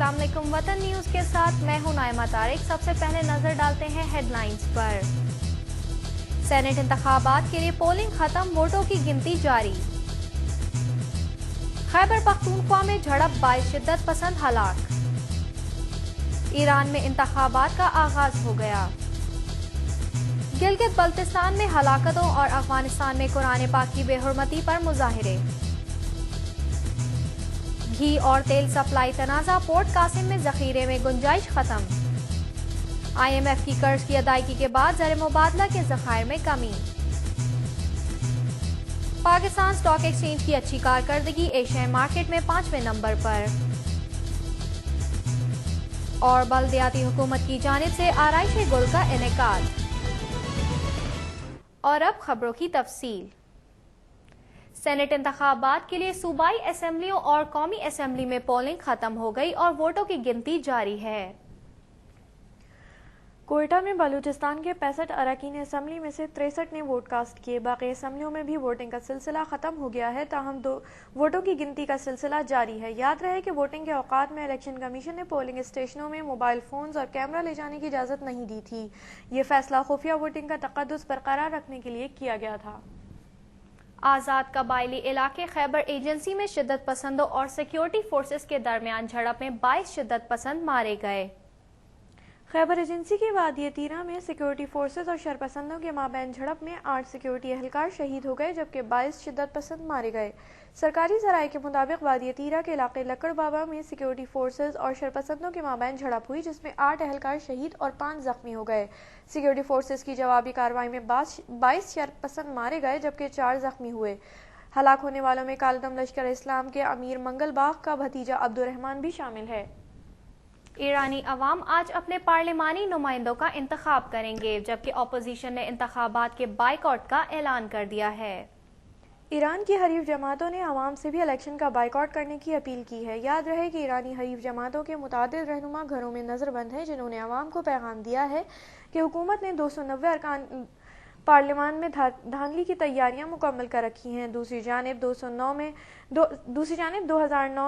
अस्सलाम वालेकुम। वतन न्यूज के साथ मैं हूं नाइमा तारिक। सबसे पहले नजर डालते हैं हेडलाइंस पर। सेनेट इंतखाबात के लिए पोलिंग खत्म, वोटों की गिनती जारी। खैबर पख्तूनख्वा में झड़प, 22 शिद्दत पसंद हलाक। ईरान में इंतखाबात का आगाज हो गया। गिलगित बल्तिस्तान में हलाकतों और अफगानिस्तान में कुरान पाक की बेहुरमती पर मुजाहिरे। घी और तेल सप्लाई तनाज़ा, पोर्ट कासिम में जखीरे में गुंजाइश खत्म। IMF की कर्ज की अदायगी के बाद ज़र मुबादला के ज़खायर में कमी। पाकिस्तान स्टॉक एक्सचेंज की अच्छी कारकर्दगी, एशियाई मार्केट में 5वें नंबर पर। और बल्दियाती हुकूमत की जानिब से आराइश गुल का इनेकाद। और अब खबरों की तफसील। सेनेट इंतखाबात के लिए सूबाई असेंबलियों और कौमी असेंबली में पोलिंग खत्म हो गई और वोटों की गिनती जारी है। कोयटा में बलूचिस्तान के 65 अरकान असेंबली में से 63 ने वोट कास्ट किए। बाकी असेंबलियों में भी वोटिंग का सिलसिला खत्म हो गया है, ताहम वोटों की गिनती का सिलसिला जारी है। याद रहे कि वोटिंग के औकात में इलेक्शन कमीशन ने पोलिंग स्टेशनों में मोबाइल फोन्स और कैमरा ले जाने की इजाज़त नहीं दी थी। ये फैसला खुफिया वोटिंग का तक़द्दुस बरकरार रखने के लिए किया गया था। आज़ाद कबायली इलाके खैबर एजेंसी में शिद्दत पसंदों और सिक्योरिटी फोर्सेस के दरमियान झड़प में 22 शिद्दत पसंद मारे गए। खैबर एजेंसी की वादिय तीरा में सिक्योरिटी फोर्सेस और शरपसंदों के माबैन झड़प में 8 सिक्योरिटी एहलकार शहीद हो गए, जबकि 22 शिद्दत पसंद मारे गए। सरकारी ज़राए के मुताबिक वादिय तीरा के इलाके लक्कड़ बाबा में सिक्योरिटी फोर्सेस और शरपसंदों के माबैन झड़प हुई, जिसमें 8 एहलकार शहीद और 5 जख्मी हो गए। सिक्योरिटी फोर्सेस की जवाबी कार्रवाई में 22 शरपसंद मारे गए, जबकि 4 जख्मी हुए। हलाक होने वालों में कालदम लश्कर इस्लाम के अमीर मंगल बाग का भतीजा अब्दुर्रहमान भी शामिल है। ईरानी अवाम आज अपने पार्लिमानी नुमाइंदों का इंतखाब करेंगे, जबकि अपोजिशन ने इंतखाबात के बाइकआउट का ऐलान कर दिया है। ईरान की हरीफ जमातों ने अवाम से भी इलेक्शन का बाइकआउट करने की अपील की है। याद रहे कि ईरानी हरीफ जमातों के मुतादिद रहनुमा घरों में नज़रबंद हैं, जिन्होंने अवाम को पैगाम दिया है कि हुकूमत ने 290 अरकान पार्लियामान में धांधली की तैयारियां मुकम्मल कर रखी हैं। दूसरी जानिब 2009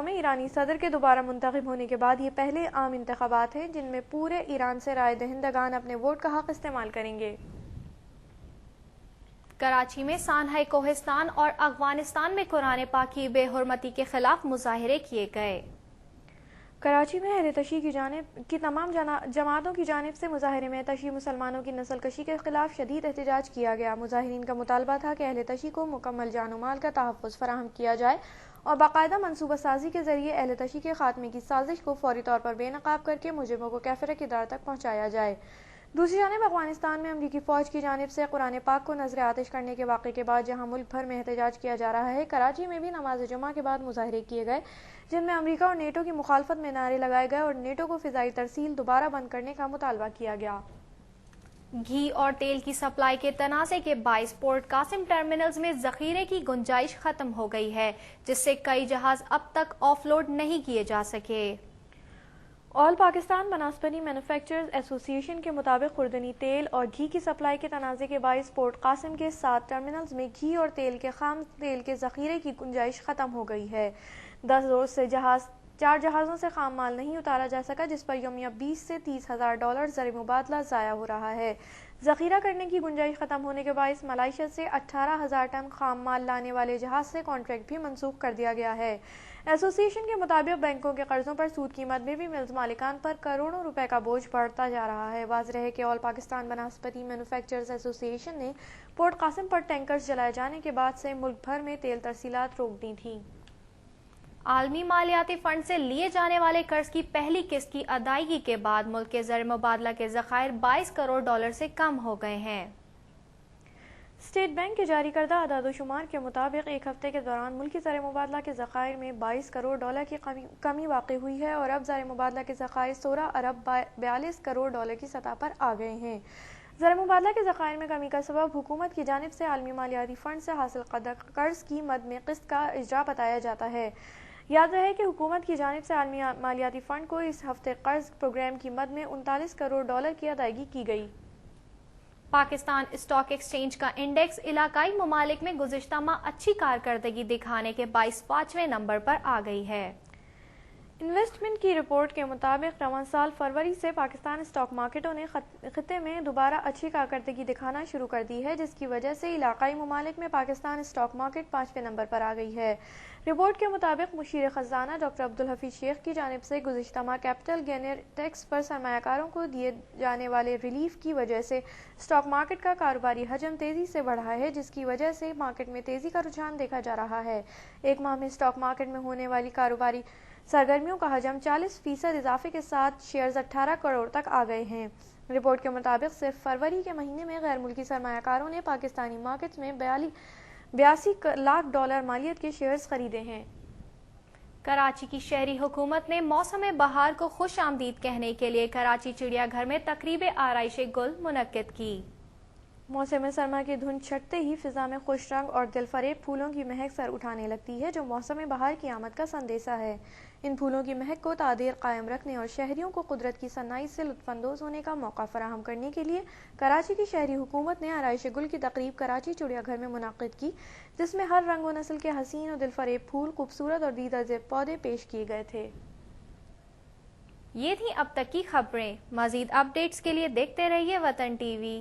में ईरानी सदर के दोबारा मुंतखब होने के बाद ये पहले आम इंतखाबात हैं जिनमें पूरे ईरान से राय दहिंदगान अपने वोट का हक इस्तेमाल करेंगे। कराची में सानहाए कोहिस्तान और अफगानिस्तान में कुरान पाक की बेहुरमती के खिलाफ मुजाहिरे किए गए। कराची में अहले तशी की तमाम जमातों की जानिब से मुजाहिरे में तशी मुसलमानों की नस्ल कशी के खिलाफ शदीद एहतजाज किया गया। मुजाहिरीन का मुतालबा था कि अहले तशी को मुकम्मल जान माल का तहफ़्फ़ुज़ फराहम किया जाए और बाकायदा मनसूबा साजी के जरिए अहले तशी के खात्मे की साजिश को फौरी तौर पर बेनकाब करके मुजरिमों को कैफरे की दार तक पहुँचाया जाए। दूसरी जानिब अफगानिस्तान में अमरीकी फ़ौज की जानिब से कुरान पाक को नजर आतिश करने के वाक़े के बाद जहाँ मुल्क भर में एहतजाज किया जा रहा है, कराची में भी नमाज जुमा के बाद मुजाहिरे किए गए, जिनमें अमरीका और नेटो की मुखालफत में नारे लगाए गए और नेटो को फ़िज़ाई तरसील दोबारा बंद करने का मुतालबा किया गया। घी और तेल की सप्लाई के तनाज़े के बाइस पोर्ट कासिम टर्मिनल्स में जखीरे की गुंजाइश खत्म हो गई है, जिससे कई जहाज अब तक ऑफलोड नहीं किए जा सके। ऑल पाकिस्तान बनास्पति मैन्युफैक्चरर्स एसोसिएशन के मुताबिक खुर्दनी तेल और घी की सप्लाई के तनाज़े के बाइस पोर्ट कासिम के 7 टर्मिनल्स में घी और तेल के खाम तेल के ज़ख़ीरे की गुंजाइश ख़त्म हो गई है। 10 रोज़ से 4 जहाज़ों से खाम माल नहीं उतारा जा सका, जिस पर यौमिया 20 से 30 हज़ार डॉलर ज़र मुबादला ज़ाया हो रहा है। ज़ख़ीरा करने की गुंजाइश ख़त्म होने के बाइस मलाइशिया से 18,000 टन खाम माल लाने वाले जहाज़ से कॉन्ट्रैक्ट भी मनसूख कर दिया गया है। एसोसिएशन के मुताबिक बैंकों के कर्जों पर सूद कीमत में भी मिल्स मालिकान पर करोड़ों रुपए का बोझ बढ़ता जा रहा है। वाज़ेह है कि ऑल पाकिस्तान बनास्पति मैन्युफैक्चरर्स एसोसिएशन ने पोर्ट कासिम पर टैंकर्स जलाए जाने के बाद से मुल्क भर में तेल तरसीलात रोक दी थी। आलमी मालियाती फंड से लिए जाने वाले कर्ज की पहली किस्त की अदायगी के बाद मुल्क के ज़र मुबादला के ज़खायर 22 करोड़ डॉलर से कम हो गए हैं। स्टेट बैंक के जारी करदा अदाद-ओ-शुमार के मुताबिक एक हफ्ते के दौरान मुल्की ज़र मुबादला के ज़खायर में 22 करोड़ डॉलर की कमी वाक़ई हुई है और अब ज़र मुबादला के ज़खायर 16 अरब 42 करोड़ डॉलर की सतह पर आ गए हैं। ज़र मुबादला के ज़खायर में कमी का सबब हुकूमत की जानिब से आलमी मालियाती फ़ंड से हासिल कर्ज की मद में किस्त का इजरा बताया जाता है। याद रहे कि हुकूमत की जानिब से आलमी मालियाती फ़ंड को इस हफ्ते कर्ज प्रोग्राम की मद में 39 करोड़ डॉलर की अदायगी की गई। पाकिस्तान स्टॉक एक्सचेंज का इंडेक्स इलाकाई ममालिक में गुज़िश्ता माह अच्छी कारकर्दगी दिखाने के 22वें नंबर पर आ गई है। انویسٹمنٹ کی رپورٹ کے مطابق رواں سال فروری سے پاکستان اسٹاک مارکیٹوں نے خطے میں دوبارہ اچھی کارکردگی دکھانا شروع کر دی ہے، جس کی وجہ سے علاقائی ممالک میں پاکستان اسٹاک مارکیٹ 5ویں نمبر پر آ گئی ہے۔ رپورٹ کے مطابق مشیر خزانہ ڈاکٹر عبدالحفیظ شیخ کی جانب سے گزشتہ ماہ کیپٹل گینر ٹیکس پر سرمایہ کاروں کو دیے جانے والے ریلیف کی وجہ سے اسٹاک مارکیٹ کا کاروباری حجم تیزی سے بڑھا ہے، جس کی وجہ سے مارکیٹ میں تیزی کا رجحان دیکھا جا رہا ہے۔ ایک ماہ میں اسٹاک مارکیٹ میں ہونے والی کاروباری سرگرمیوں کا حجم 40% اضافے کے ساتھ شیئرز 18 کروڑ تک آ گئے ہیں۔ رپورٹ کے مطابق صرف فروری کے مہینے میں غیر ملکی سرمایہ کاروں نے پاکستانی مارکیٹس میں 82 لاکھ ڈالر مالیت کے شیئرز خریدے ہیں۔ کراچی کی شہری حکومت نے موسم بہار کو خوش آمدید کہنے کے لیے کراچی چڑیا گھر میں تقریب آرائش گل منعقد کی۔ موسم سرما کی دھند چھٹتے ہی فضا میں خوش رنگ اور دل فریب پھولوں کی مہک سر اٹھانے لگتی ہے، جو موسم بہار کی آمد کا سندیسہ ہے۔ ان پھولوں کی مہک کو تعدیر قائم رکھنے اور شہریوں کو قدرت کی صناعی سے لطف اندوز ہونے کا موقع فراہم کرنے کے لیے کراچی کی شہری حکومت نے آرائش گل کی تقریب کراچی چڑیا گھر میں منعقد کی، جس میں ہر رنگ و نسل کے حسین اور دل فریب پھول، خوبصورت اور دیدہ زیب پودے پیش کیے گئے تھے۔ یہ تھی اب تک کی خبریں۔ مزید اپ ڈیٹس کے لیے دیکھتے رہیے وطن ٹی وی۔